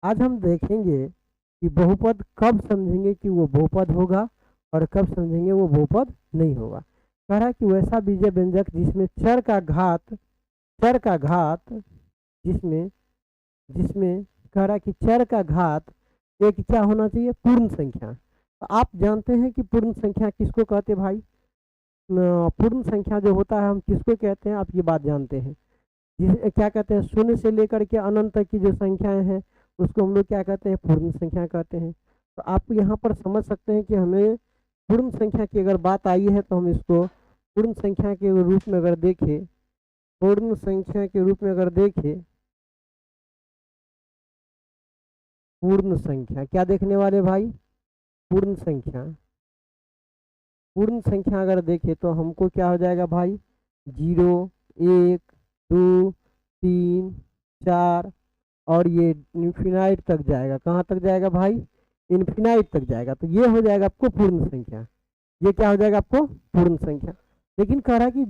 आज हम देखेंगे कि बहुपद कब समझेंगे कि वो बहुपद होगा और कब समझेंगे वो बहुपद नहीं होगा। कह रहा है कि वैसा बीजीय व्यंजक जिसमें चर का घात जिसमें कह रहा है कि चर का घात एक क्या होना चाहिए, पूर्ण संख्या। तो आप जानते हैं कि पूर्ण संख्या किसको कहते हैं भाई, पूर्ण संख्या जो होता है हम किसको कहते हैं, आप ये बात जानते हैं, जिसे क्या कहते हैं, शून्य से लेकर के अनंत तक की जो संख्याएं हैं उसको हम लोग क्या कहते हैं, पूर्ण संख्या कहते हैं। तो आप यहाँ पर समझ सकते हैं कि हमें पूर्ण संख्या की अगर बात आई है तो हम इसको पूर्ण संख्या के रूप में अगर देखें, पूर्ण संख्या के रूप में अगर देखें, पूर्ण संख्या क्या देखने वाले भाई, पूर्ण संख्या, पूर्ण संख्या अगर देखें तो हमको क्या हो जाएगा भाई, 0, 1, 2, 3, 4 और ये इन्फिनाइट तक जाएगा। कहाँ तक जाएगा भाई, इन्फिनाइट तक जाएगा। तो ये हो जाएगा आपको पूर्ण संख्या, ये क्या हो जाएगा आपको पूर्ण संख्या। लेकिन कह रहा है कि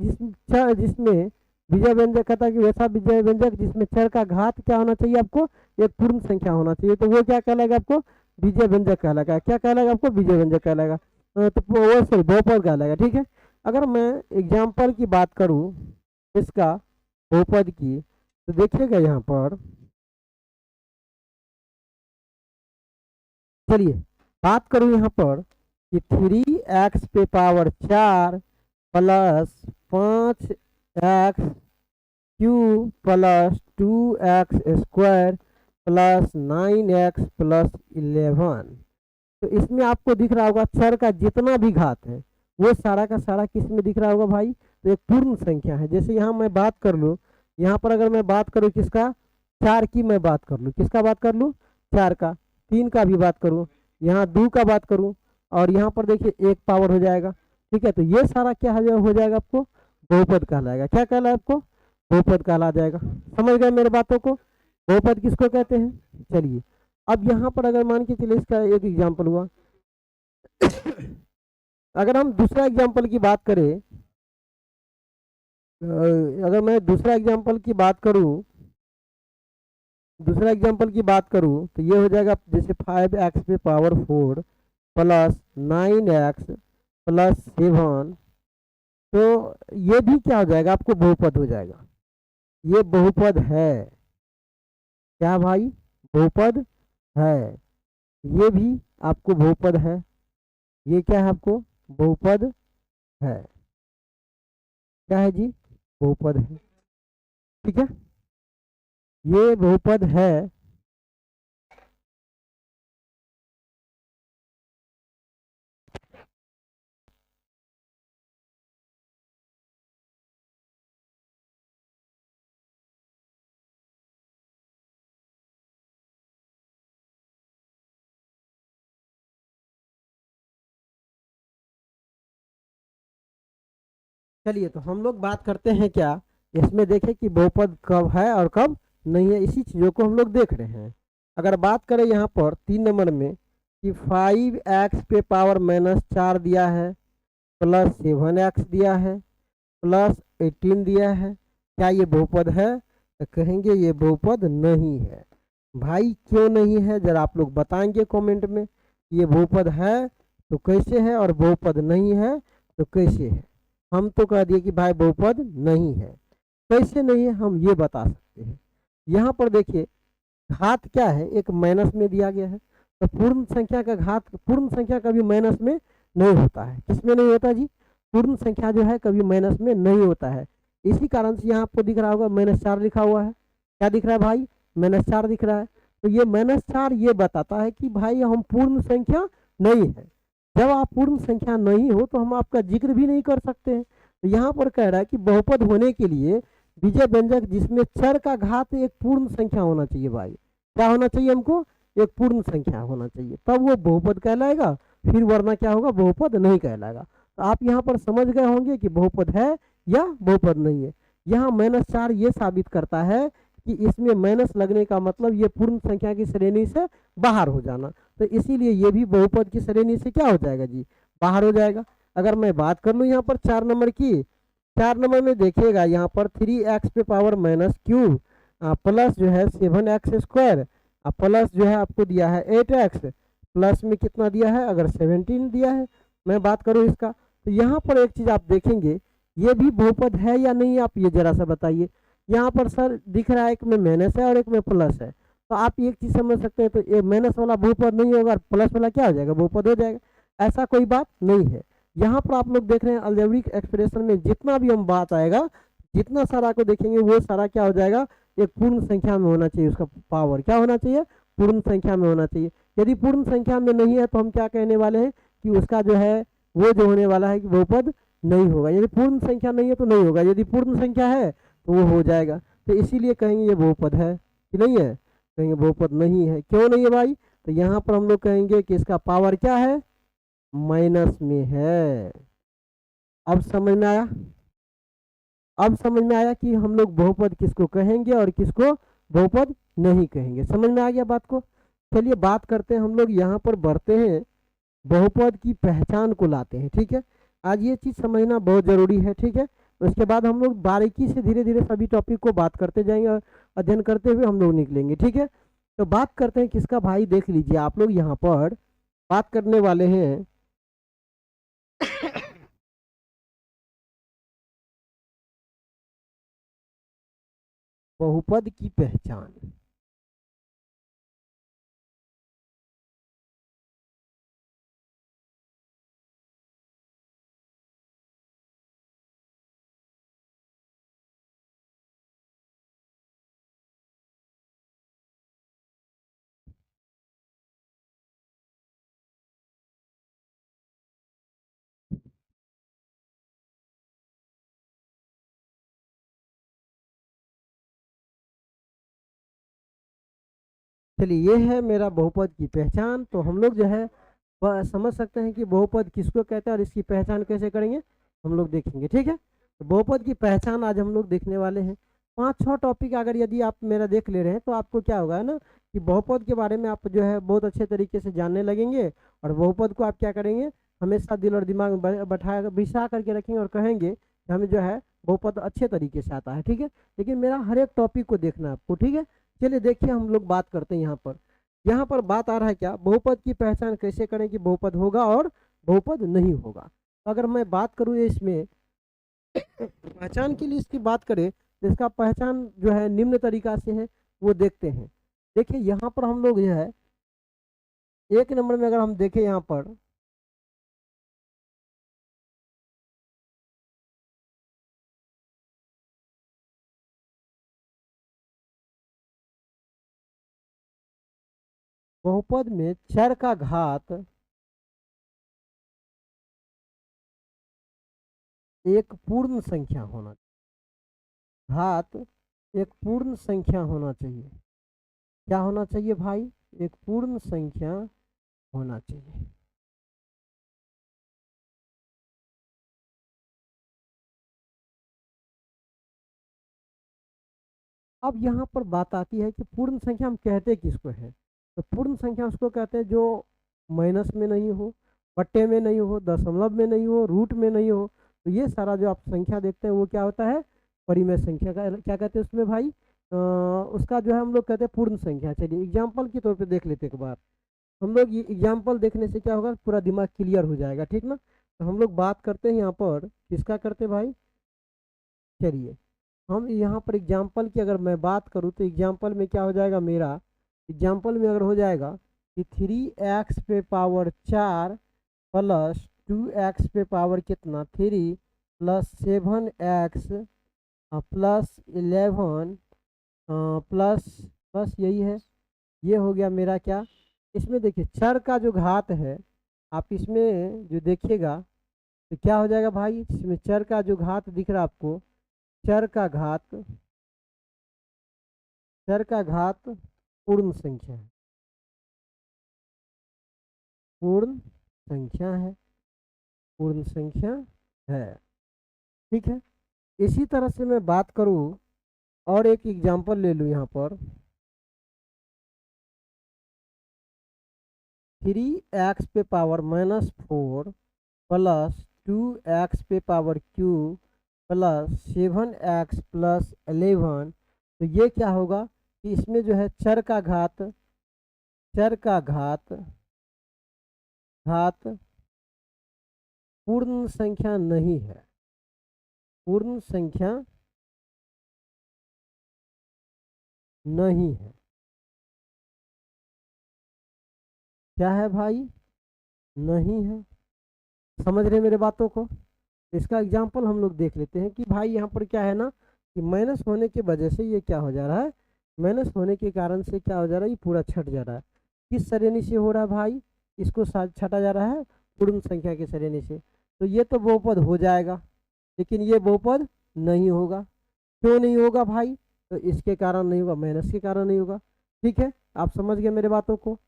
जिसमें विजय व्यंजक, कहता है कि वैसा विजय व्यंजक जिसमें चर का घात क्या होना चाहिए, आपको एक पूर्ण संख्या होना चाहिए। तो वो क्या कहलाएगा, आपको विजय व्यंजक कहलाएगा। क्या कहलाएगा, आपको विजय व्यंजक कहलाएगा। तो वो सॉरी बहुपद कहलाएगा। ठीक है, अगर मैं एग्जाम्पल की बात करूँ इसका बहुपद की, तो देखिएगा यहाँ पर, चलिए बात करूँ यहाँ पर कि 3x पे power 4 plus 5x cube plus 2x square plus 9x plus 11। तो इसमें आपको दिख रहा होगा चर का जितना भी घात है वो सारा का सारा किस में दिख रहा होगा भाई, तो एक पूर्ण संख्या है। जैसे यहाँ मैं बात कर लूँ, यहाँ पर अगर मैं बात करूँ किसका, 4 की मैं बात कर लूँ, किसका बात कर लूँ, 4 का, 3 का भी बात करूँ, यहाँ 2 का बात करूँ, और यहाँ पर देखिए 1 पावर हो जाएगा। ठीक है, तो ये सारा क्या हो जाएगा, आपको बहुपद कहलाएगा। क्या कहलाएगा, आपको बहुपद कहला जाएगा। समझ गए मेरे बातों को, बहुपद किसको कहते हैं। चलिए अब यहाँ पर अगर मान के चलिए इसका एक एग्जाम्पल हुआ अगर हम दूसरा एग्जाम्पल की बात करें, अगर मैं दूसरा एग्जाम्पल की बात करूं, दूसरा एग्जाम्पल की बात करूं तो ये हो जाएगा जैसे 5x पे पावर 4 प्लस 9x प्लस 7। तो ये भी क्या हो जाएगा, आपको बहुपद हो जाएगा। ये बहुपद है, क्या भाई, बहुपद है। ये भी आपको बहुपद है, ये क्या है, आपको बहुपद है। क्या है जी, बहुपद है। ठीक है, ये बहुपद है। चलिए तो हम लोग बात करते हैं क्या, इसमें देखें कि बहुपद कब है और कब नहीं है, इसी चीज़ों को हम लोग देख रहे हैं। अगर बात करें यहाँ पर 3 नंबर में कि 5x पे पावर -4 दिया है प्लस 7x दिया है प्लस 18 दिया है, क्या ये बहुपद है, तो कहेंगे ये बहुपद नहीं है। भाई क्यों नहीं है, जरा आप लोग बताएंगे कमेंट में। ये बहुपद है तो कैसे है और बहुपद नहीं है तो कैसे है। हम तो कह दिए कि भाई बहुपद नहीं है, कैसे नहीं है हम ये बता सकते हैं। यहाँ पर देखिए घात क्या है, एक माइनस में दिया गया है। तो पूर्ण संख्या का घात, पूर्ण संख्या कभी माइनस में नहीं होता है। किसमें नहीं होता जी, पूर्ण संख्या जो है कभी माइनस में नहीं होता है। इसी कारण से यहाँ आपको दिख रहा होगा -4 लिखा हुआ है। क्या दिख रहा है भाई, -4 दिख रहा है। तो ये -4 ये बताता है कि भाई हम पूर्ण संख्या नहीं है। जब आप पूर्ण संख्या नहीं हो तो हम आपका जिक्र भी नहीं कर सकते हैं। तो यहाँ पर कह रहा है कि बहुपद होने के लिए विजय व्यंजक जिसमें चर का घात एक पूर्ण संख्या होना चाहिए। भाई क्या होना चाहिए, हमको एक पूर्ण संख्या होना चाहिए, तब वो बहुपद कहलाएगा। फिर वरना क्या होगा, बहुपद नहीं कहलाएगा। तो आप यहाँ पर समझ गए होंगे कि बहुपद है या बहुपद नहीं है। यहाँ -4 ये साबित करता है कि इसमें माइनस लगने का मतलब ये पूर्ण संख्या की श्रेणी से बाहर हो जाना। तो इसीलिए ये भी बहुपद की श्रेणी से क्या हो जाएगा जी, बाहर हो जाएगा। अगर मैं बात कर लूँ यहाँ पर 4 नंबर की, 4 नंबर में देखिएगा यहाँ पर 3x पे पावर -क्यूब प्लस जो है 7x स्क्वायर प्लस जो है आपको दिया है 8x प्लस में कितना दिया है, अगर 17 दिया है। मैं बात करूँ इसका, तो यहाँ पर एक चीज़ आप देखेंगे, ये भी बहुपद है या नहीं, आप ये जरा सा बताइए। यहाँ पर सर दिख रहा है एक में माइनस है और एक में प्लस है, तो आप एक चीज समझ सकते हैं, तो ये माइनस वाला बहुपद नहीं होगा और प्लस वाला क्या हो जाएगा, बहुपद हो जाएगा। ऐसा कोई बात नहीं है। यहाँ पर आप लोग देख रहे हैं अलजेब्रिक एक्सप्रेशन में जितना भी हम बात आएगा, जितना सारा को देखेंगे वो सारा क्या हो जाएगा, एक पूर्ण संख्या में होना चाहिए। उसका पावर क्या होना चाहिए, पूर्ण संख्या में होना चाहिए। यदि पूर्ण संख्या में नहीं है तो हम क्या कहने वाले हैं कि उसका जो है वो जो होने वाला है कि बहुपद नहीं होगा। यदि पूर्ण संख्या नहीं है तो नहीं होगा, यदि पूर्ण संख्या है तो वो हो जाएगा। तो इसीलिए कहेंगे ये बहुपद है कि नहीं है, कहेंगे बहुपद नहीं है। क्यों नहीं है भाई, तो यहाँ पर हम लोग कहेंगे कि इसका पावर क्या है, माइनस में है। अब समझ में आया, अब समझ में आया कि हम लोग बहुपद किसको कहेंगे और किसको बहुपद नहीं कहेंगे। समझ में आ गया बात को। चलिए बात करते हैं, हम लोग यहाँ पर बढ़ते हैं, बहुपद की पहचान को लाते हैं। ठीक है, आज ये चीज समझना बहुत जरूरी है। ठीक है, उसके बाद हम लोग बारीकी से धीरे धीरे सभी टॉपिक को बात करते जाएंगे और अध्ययन करते हुए हम लोग निकलेंगे। ठीक है, तो बात करते हैं किसका भाई, देख लीजिए आप लोग यहाँ पर बात करने वाले हैं बहुपद की पहचान। चलिए, ये है मेरा बहुपद की पहचान। तो हम लोग जो है वह समझ सकते हैं कि बहुपद किसको कहते हैं और इसकी पहचान कैसे करेंगे हम लोग देखेंगे। ठीक है, तो बहुपद की पहचान आज हम लोग देखने वाले हैं। 5-6 टॉपिक अगर यदि आप मेरा देख ले रहे हैं तो आपको क्या होगा ना कि बहुपद के बारे में आप जो है बहुत अच्छे तरीके से जानने लगेंगे। और बहुपद को आप क्या करेंगे, हमेशा दिल और दिमाग में बैठा बिठा करके रखेंगे और कहेंगे कि हमें जो है बहुपद अच्छे तरीके से आता है। ठीक है, लेकिन मेरा हर एक टॉपिक को देखना है आपको। ठीक है, चलिए देखिए हम लोग बात करते हैं। यहाँ पर बात आ रहा है क्या, बहुपद की पहचान कैसे करें कि बहुपद होगा और बहुपद नहीं होगा। तो अगर मैं बात करूँ इसमें पहचान के लिए, इसकी बात करें तो इसका पहचान जो है निम्न तरीका से है, वो देखते हैं। देखिए यहाँ पर हम लोग जो है एक नंबर में अगर हम देखें यहाँ पर बहुपद में चर का घात एक पूर्ण संख्या होना, घात एक पूर्ण संख्या होना चाहिए। क्या होना चाहिए भाई, एक पूर्ण संख्या होना चाहिए। अब यहाँ पर बात आती है कि पूर्ण संख्या हम कहते किसको है, तो पूर्ण संख्या उसको कहते हैं जो माइनस में नहीं हो, बट्टे में नहीं हो, दशमलव में नहीं हो, रूट में नहीं हो। तो ये सारा जो आप संख्या देखते हैं वो क्या होता है, परिमेय संख्या का क्या कहते हैं उसमें भाई, उसका जो है हम लोग कहते हैं पूर्ण संख्या। चलिए एग्जाम्पल के तौर पे देख लेते हैं एक बार। हम लोग ये एग्जाम्पल देखने से क्या होगा, पूरा दिमाग क्लियर हो जाएगा। ठीक ना, तो हम लोग बात करते हैं यहाँ पर किसका करते हैं भाई। चलिए हम यहाँ पर एग्जाम्पल की अगर मैं बात करूँ तो एग्जाम्पल में क्या हो जाएगा मेरा, एग्जाम्पल में अगर हो जाएगा कि 3x पे पावर 4 प्लस 2x पे पावर कितना 3 प्लस 7x प्लस 11 प्लस, बस यही है। ये हो गया मेरा क्या, इसमें देखिए चर का जो घात है, आप इसमें जो देखिएगा तो क्या हो जाएगा भाई, इसमें चर का जो घात दिख रहा है आपको, चर का घात, चर का घात पूर्ण संख्या है, पूर्ण संख्या है, पूर्ण संख्या है। ठीक है, इसी तरह से मैं बात करूं और एक एग्जांपल ले लूं यहाँ पर, 3x पे पावर -4 प्लस 2x पे power cube plus 7x plus 11। तो ये क्या होगा कि इसमें जो है चर का घात, चर का घात, घात पूर्ण संख्या नहीं है, पूर्ण संख्या नहीं है। क्या है भाई, नहीं है। समझ रहे मेरे बातों को। इसका एग्जाम्पल हम लोग देख लेते हैं कि भाई यहाँ पर क्या है ना कि माइनस होने की वजह से ये क्या हो जा रहा है, माइनस होने के कारण से क्या हो जा रहा है, ये पूरा छट जा रहा है। किस श्रेणी से हो रहा है भाई, इसको छटा जा रहा है पूर्ण संख्या की श्रेणी से। तो ये तो बहुपद हो जाएगा, लेकिन ये बहुपद नहीं होगा। क्यों नहीं होगा भाई, तो इसके कारण नहीं होगा, माइनस के कारण नहीं होगा। ठीक है, आप समझ गए मेरे बातों को।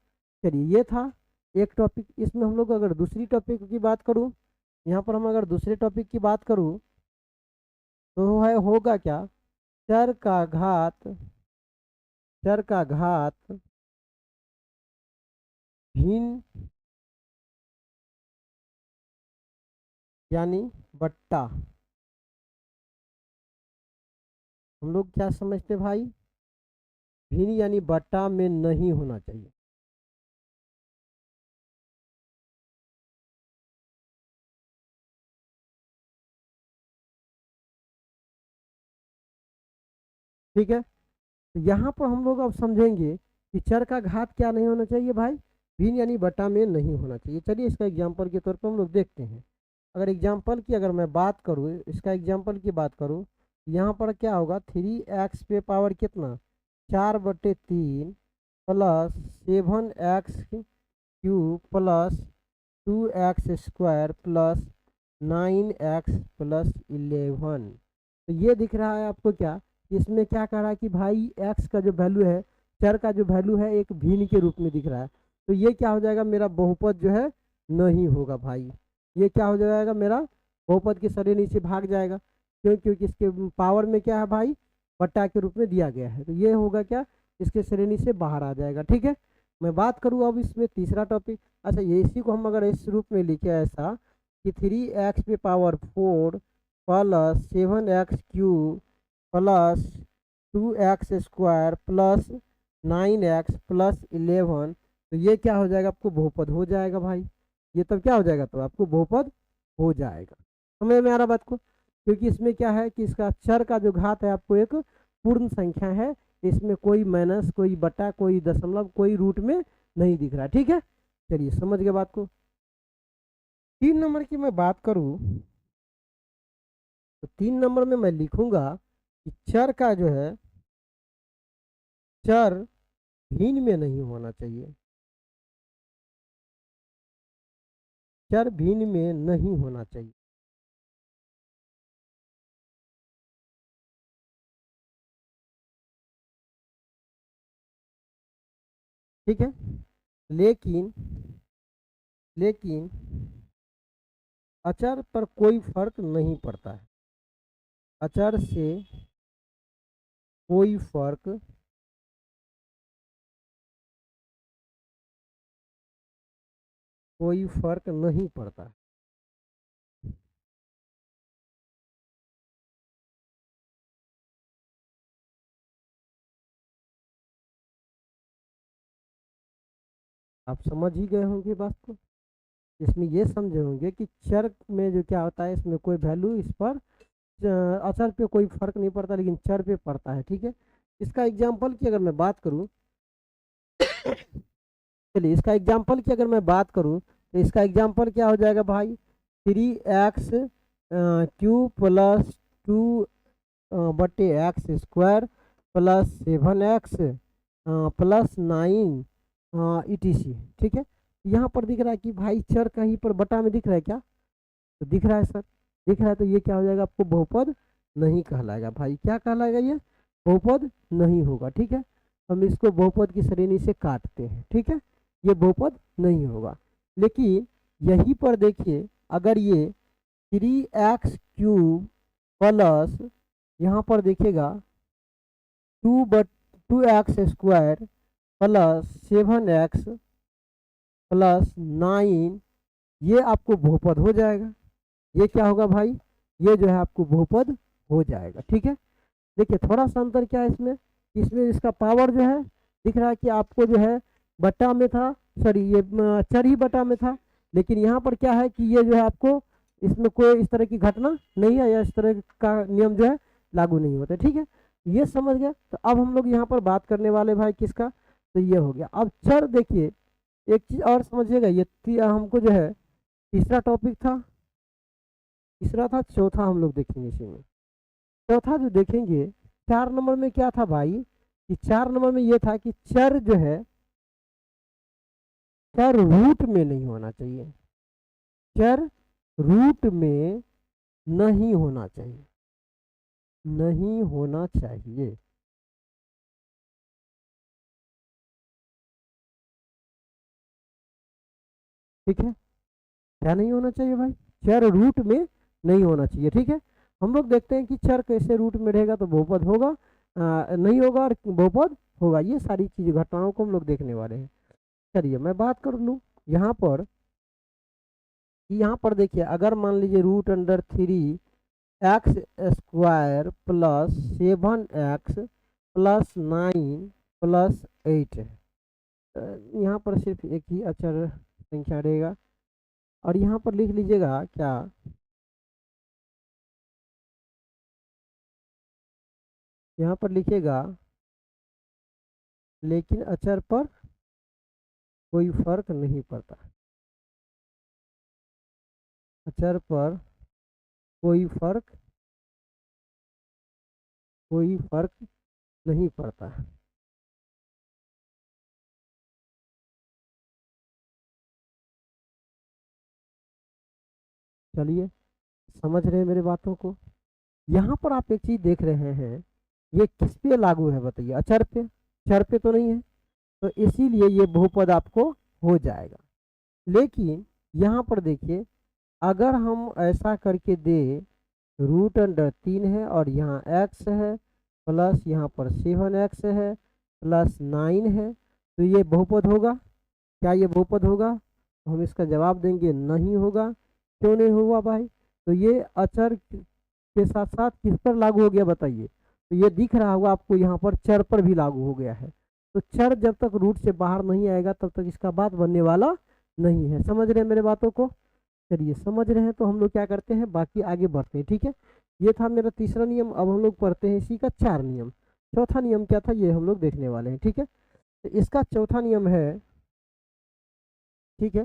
चलिए, ये था एक टॉपिक। इसमें हम लोग अगर दूसरी टॉपिक की बात करूँ, यहाँ पर हम अगर दूसरे टॉपिक की बात करूँ तो है होगा क्या, चर का घात, चर का घात भिन्न यानी बट्टा। हम लोग क्या समझते भाई, भिन्न यानी बट्टा में नहीं होना चाहिए। ठीक है, तो यहाँ पर हम लोग अब समझेंगे कि चर का घात क्या नहीं होना चाहिए भाई, भिन्न यानी बटा में नहीं होना चाहिए। चलिए, इसका एग्जाम्पल के तौर पर हम लोग देखते हैं। अगर एग्जाम्पल की अगर मैं बात करूँ, इसका एग्जाम्पल की बात करूँ, यहाँ पर क्या होगा, 3x पे पावर कितना, 4/3 plus 7x³ plus 2x² plus 9x+11। तो ये दिख रहा है आपको क्या, इसमें क्या कह रहा है कि भाई x का जो वैल्यू है, चर का जो वैल्यू है एक भिन्न के रूप में दिख रहा है। तो ये क्या हो जाएगा, मेरा बहुपद जो है नहीं होगा भाई। ये क्या हो जाएगा, मेरा बहुपद की श्रेणी से भाग जाएगा। क्यों, क्योंकि इसके पावर में क्या है भाई, बट्टा के रूप में दिया गया है। तो ये होगा क्या, इसके श्रेणी से बाहर आ जाएगा। ठीक है, मैं बात करूँ अब इसमें तीसरा टॉपिक। अच्छा, ये इसी को हम अगर इस रूप में लिखे ऐसा कि 3x पे power 4 plus 7x³ plus 2x² plus 9x+11। तो ये क्या हो जाएगा, आपको बहुपद हो जाएगा भाई। ये तब क्या हो जाएगा, तो आपको बहुपद हो जाएगा। समझ में आ रहा बात को, क्योंकि इसमें क्या है कि इसका चर का जो घात है आपको एक पूर्ण संख्या है, इसमें कोई माइनस, कोई बटा, कोई दशमलव, कोई रूट में नहीं दिख रहा। ठीक है, चलिए समझ गए बात को। 3 नंबर की मैं बात करूं तो 3 नंबर में मैं लिखूंगा कि चर का जो है, चर भिन्न में नहीं होना चाहिए, चर भिन्न में नहीं होना चाहिए। ठीक है, लेकिन लेकिन अचर पर कोई फर्क नहीं पड़ता है, अचर से कोई फर्क नहीं पड़ता। आप समझ ही गए होंगे बात को। इसमें ये समझे होंगे कि चर में जो क्या होता है, इसमें कोई वैल्यू, इस पर अचर पे कोई फर्क नहीं पड़ता, लेकिन चर पे पड़ता है। ठीक है, इसका एग्जाम्पल की अगर मैं बात करूं, चलिए इसका एग्जाम्पल की अगर मैं बात करूं तो इसका एग्जाम्पल क्या हो जाएगा भाई, 3x³ plus 2/x² plus 7x plus 9 etc। ठीक है, यहाँ पर दिख रहा है कि भाई चर कहीं पर बटा में दिख रहा है क्या, तो दिख रहा है सर, दिख रहा है। तो ये क्या हो जाएगा, आपको बहुपद नहीं कहलाएगा भाई। क्या कहलाएगा, ये बहुपद नहीं होगा। ठीक है, हम इसको बहुपद की श्रेणी से काटते हैं। ठीक है, ये बहुपद नहीं होगा। लेकिन यहीं पर देखिए, अगर ये 3x³ प्लस यहाँ पर देखिएगा 2x² प्लस 7x+9, ये आपको बहुपद हो जाएगा। ये क्या होगा भाई, ये जो है आपको बहुपद हो जाएगा। ठीक है, देखिए थोड़ा सा अंतर क्या है इसमें, इसमें इसका पावर जो है दिख रहा है कि आपको जो है बटा में था, सॉरी ये चर ही बटा में था। लेकिन यहाँ पर क्या है कि ये जो है आपको, इसमें कोई इस तरह की घटना नहीं है, या इस तरह का नियम जो है लागू नहीं होता। ठीक है, ये समझ गया। तो अब हम लोग यहाँ पर बात करने वाले भाई किसका, तो ये हो गया। अब चर देखिए, एक चीज और समझिएगा, ये हमको जो है तीसरा टॉपिक था, तीसरा था, चौथा हम लोग देखेंगे इसी में। चौथा जो देखेंगे 4 नंबर में क्या था भाई, कि 4 नंबर में ये था कि चर जो है चर रूट में नहीं होना चाहिए, चर रूट में नहीं होना चाहिए, नहीं होना चाहिए। ठीक है, क्या नहीं होना चाहिए भाई, चर रूट में नहीं होना चाहिए। ठीक है, हम लोग देखते हैं कि चर कैसे रूट में रहेगा तो बहुपद होगा, नहीं होगा और बहुपद होगा। ये सारी चीज घटनाओं को हम लोग देखने वाले हैं। चलिए मैं बात कर लूँ यहाँ पर, यहाँ पर देखिए, अगर मान लीजिए √3 x² plus 7x plus 9 plus 8 है, यहाँ पर सिर्फ एक ही अचर संख्या रहेगा। और यहाँ पर लिख लीजिएगा क्या, यहाँ पर लिखिएगा लेकिन अचर पर कोई फर्क नहीं पड़ता, अचर पर कोई फर्क नहीं पड़ता। चलिए समझ रहे हैं मेरे बातों को। यहाँ पर आप एक चीज देख रहे हैं, ये किस पे लागू है बताइए, अचर पे, चर पे तो नहीं है, तो इसीलिए ये बहुपद आपको हो जाएगा। लेकिन यहाँ पर देखिए, अगर हम ऐसा करके दे, √3 है और यहाँ x है प्लस यहाँ पर 7x है प्लस 9 है, तो ये बहुपद होगा क्या, ये बहुपद होगा? तो हम इसका जवाब देंगे नहीं होगा। क्यों नहीं होगा भाई? तो ये अचर के साथ साथ किस पर लागू हो गया बताइए, तो ये दिख रहा होगा आपको, यहाँ पर चर पर भी लागू हो गया है। तो चर जब तक रूट से बाहर नहीं आएगा तब तक इसका बात बनने वाला नहीं है। समझ रहे हैं मेरे बातों को? चलिए समझ रहे हैं तो हम लोग क्या करते हैं, बाकी आगे बढ़ते हैं। ठीक है, ये था मेरा तीसरा नियम। अब हम लोग पढ़ते हैं इसी का 4 नियम। चौथा नियम क्या था ये हम लोग देखने वाले हैं। ठीक है, तो इसका चौथा नियम है, ठीक है,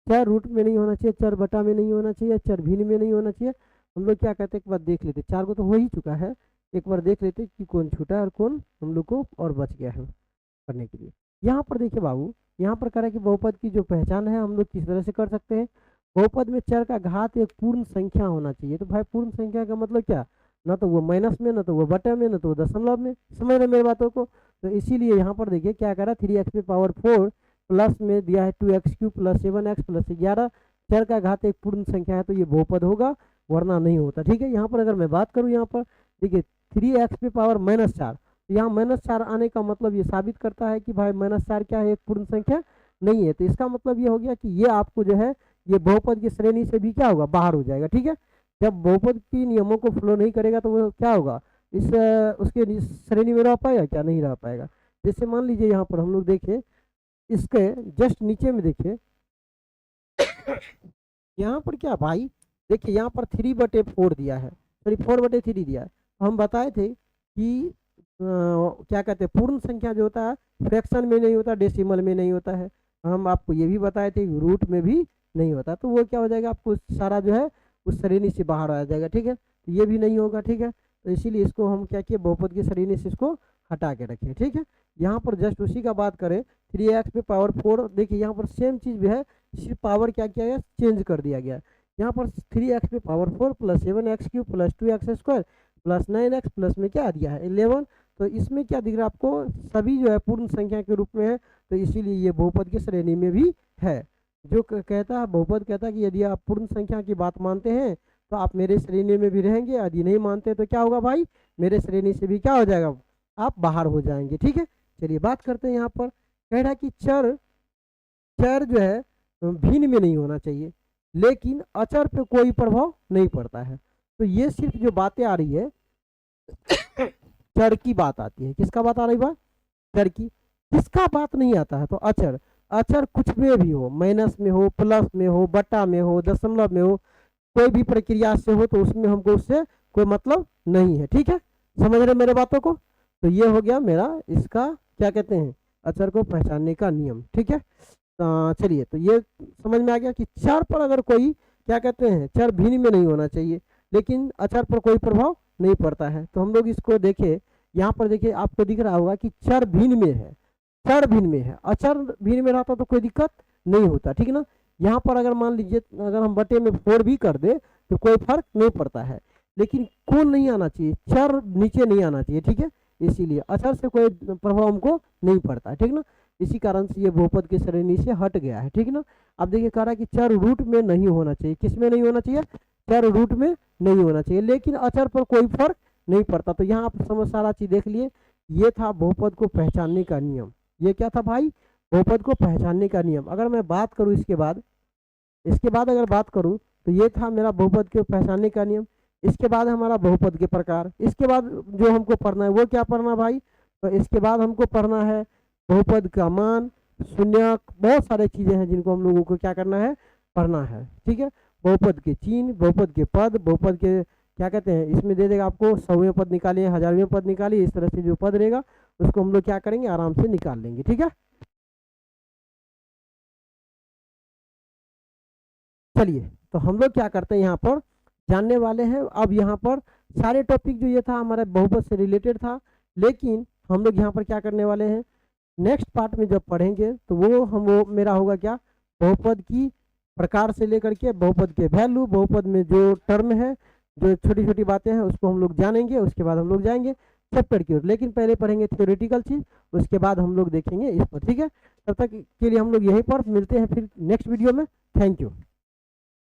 चर रूट में नहीं होना चाहिए, चर बटा में नहीं होना चाहिए, चर भिन्न में नहीं होना चाहिए। हम लोग क्या कहते हैं, एक बार देख लेते, 4 को तो हो ही चुका है, एक बार देख लेते कि कौन छूटा है और कौन हम लोग को और बच गया है करने के लिए। यहाँ पर देखिए बाबू, यहाँ पर कह रहा है कि बहुपद की जो पहचान है हम लोग किस तरह से कर सकते हैं। बहुपद में चर का घात एक पूर्ण संख्या होना चाहिए। तो भाई पूर्ण संख्या का मतलब क्या, ना तो वो माइनस में, ना तो वो बटे में, ना तो वो दशमलव में। समझ रहे मेरी बातों को? तो इसीलिए यहाँ पर देखिए क्या कह रहा है, 3x⁴ प्लस में दिया है 2x³ प्लस 7x प्लस 11, चर का घात एक पूर्ण संख्या है तो ये बहुपद होगा, वरना नहीं होता। ठीक है, यहाँ पर अगर मैं बात करूँ, यहाँ पर देखिए 3x⁴ यहाँ -4 आने का मतलब ये साबित करता है कि भाई -4 क्या है, एक पूर्ण संख्या नहीं है। तो इसका मतलब ये हो गया कि ये आपको जो है ये बहुपद की श्रेणी से भी क्या होगा, बाहर हो जाएगा। ठीक है, जब बहुपद की नियमों को फॉलो नहीं करेगा तो वो क्या होगा, इस उसके श्रेणी में रह पाएगा क्या, नहीं रह पाएगा। जैसे मान लीजिए यहाँ पर हम लोग देखें, इसके जस्ट नीचे में देखिए, यहाँ पर क्या भाई, देखिए यहाँ पर 3/4 दिया है, सॉरी 4/3 दिया है। हम बताए थे कि क्या कहते हैं, पूर्ण संख्या जो होता है फ्रैक्शन में नहीं होता, डेसिमल में नहीं होता है। हम आपको ये भी बताए थे रूट में भी नहीं होता। तो वो क्या हो जाएगा, आपको सारा जो है उस श्रेणी से बाहर आ जाएगा। ठीक है, तो ये भी नहीं होगा। ठीक है, तो इसीलिए इसको हम क्या किए, बहुपद की श्रेणी से इसको हटा के रखें। ठीक है, यहाँ पर जस्ट उसी का बात करें, 3x⁴ देखिए यहाँ पर सेम चीज़ भी है, सिर्फ पावर क्या किया गया, चेंज कर दिया गया। यहाँ पर 3x⁴ plus 7x³ plus 2x² plus 9x plus में क्या दिया है 11। तो इसमें क्या दिख रहा है आपको, सभी जो है पूर्ण संख्या के रूप में है, तो इसीलिए ये बहुपद की श्रेणी में भी है। जो कहता है, बहुपद कहता है कि यदि आप पूर्ण संख्या की बात मानते हैं तो आप मेरे श्रेणी में भी रहेंगे, यदि नहीं मानते तो क्या होगा भाई, मेरे श्रेणी से भी क्या हो जाएगा, आप बाहर हो जाएंगे। ठीक है, चलिए बात करते हैं। यहाँ पर कह रहा है कि चर जो है भिन्न में नहीं होना चाहिए, लेकिन अचर पे कोई प्रभाव नहीं पड़ता है। तो ये सिर्फ जो बातें आ रही है चर की बात आती है। किसका बात आ रही बात, चर की। किसका बात नहीं आता है, तो अचर। अचर कुछ में भी हो, माइनस में हो, प्लस में हो, बटा में हो, दशमलव में हो, कोई भी प्रक्रिया से हो, तो उसमें हमको उससे कोई मतलब नहीं है। ठीक है, समझ रहे मेरे बातों को? तो ये हो गया मेरा इसका क्या कहते हैं, अचर को पहचानने का नियम। ठीक है, चलिए, तो ये समझ में आ गया कि चर पर अगर कोई क्या कहते हैं, चर भिन्न में नहीं होना चाहिए, लेकिन अचर पर कोई प्रभाव नहीं पड़ता है। तो हम लोग इसको देखें, यहाँ पर देखिए आपको दिख रहा होगा कि चर भिन्न में है, चर भिन्न में है, अचर भिन्न में रहता तो कोई दिक्कत नहीं होता, ठीक ना। यहाँ पर अगर मान लीजिए अगर हम बटे में 4 भी कर दे तो कोई फर्क नहीं पड़ता है, लेकिन कौन नहीं आना चाहिए, चर नीचे नहीं आना चाहिए, ठीक है। इसीलिए अचर से कोई प्रभाव हमको नहीं पड़ता है, ठीक ना। इसी कारण से ये बहुपद की श्रेणी से हट गया है, ठीक ना। अब देखिए कह रहा है कि चर रूट में नहीं होना चाहिए, किस में नहीं होना चाहिए, चर रूट में नहीं होना चाहिए, लेकिन अचर पर कोई फर्क नहीं पड़ता। तो यहाँ आप समझ सारा चीज देख लिए, ये था बहुपद को पहचानने का नियम। ये क्या था भाई, बहुपद को पहचानने का नियम। अगर मैं बात करूँ इसके बाद अगर बात करूँ तो ये था मेरा बहुपद को पहचानने का नियम। इसके बाद हमारा बहुपद के प्रकार, इसके बाद जो हमको पढ़ना है वो क्या पढ़ना भाई, तो इसके बाद हमको पढ़ना है बहुपद का मान, शून्यक, बहुत सारे चीजें हैं जिनको हम लोगों को क्या करना है, पढ़ना है, ठीक है। बहुपद के चिन्ह, बहुपद के पद, बहुपद के क्या कहते हैं, इसमें दे देगा आपको 100वें पद निकालिए, 1000वें पद निकालिए, इस तरह से जो पद रहेगा उसको हम लोग क्या करेंगे, आराम से निकाल लेंगे, ठीक है। चलिए, तो हम लोग क्या करते हैं यहाँ पर जानने वाले हैं। अब यहाँ पर सारे टॉपिक जो ये था हमारे बहुपद से रिलेटेड था, लेकिन हम लोग यहाँ पर क्या करने वाले हैं, नेक्स्ट पार्ट में जब पढ़ेंगे तो वो मेरा होगा क्या, बहुपद की प्रकार से लेकर के बहुपद के वैल्यू, बहुपद में जो टर्म है, जो छोटी छोटी बातें हैं उसको हम लोग जानेंगे। उसके बाद हम लोग जाएंगे चैप्टर की ओर, लेकिन पहले पढ़ेंगे थ्योरेटिकल चीज, उसके बाद हम लोग देखेंगे इस पर, ठीक है। तब तक के लिए हम लोग यहीं पर मिलते हैं फिर नेक्स्ट वीडियो में। Thank you.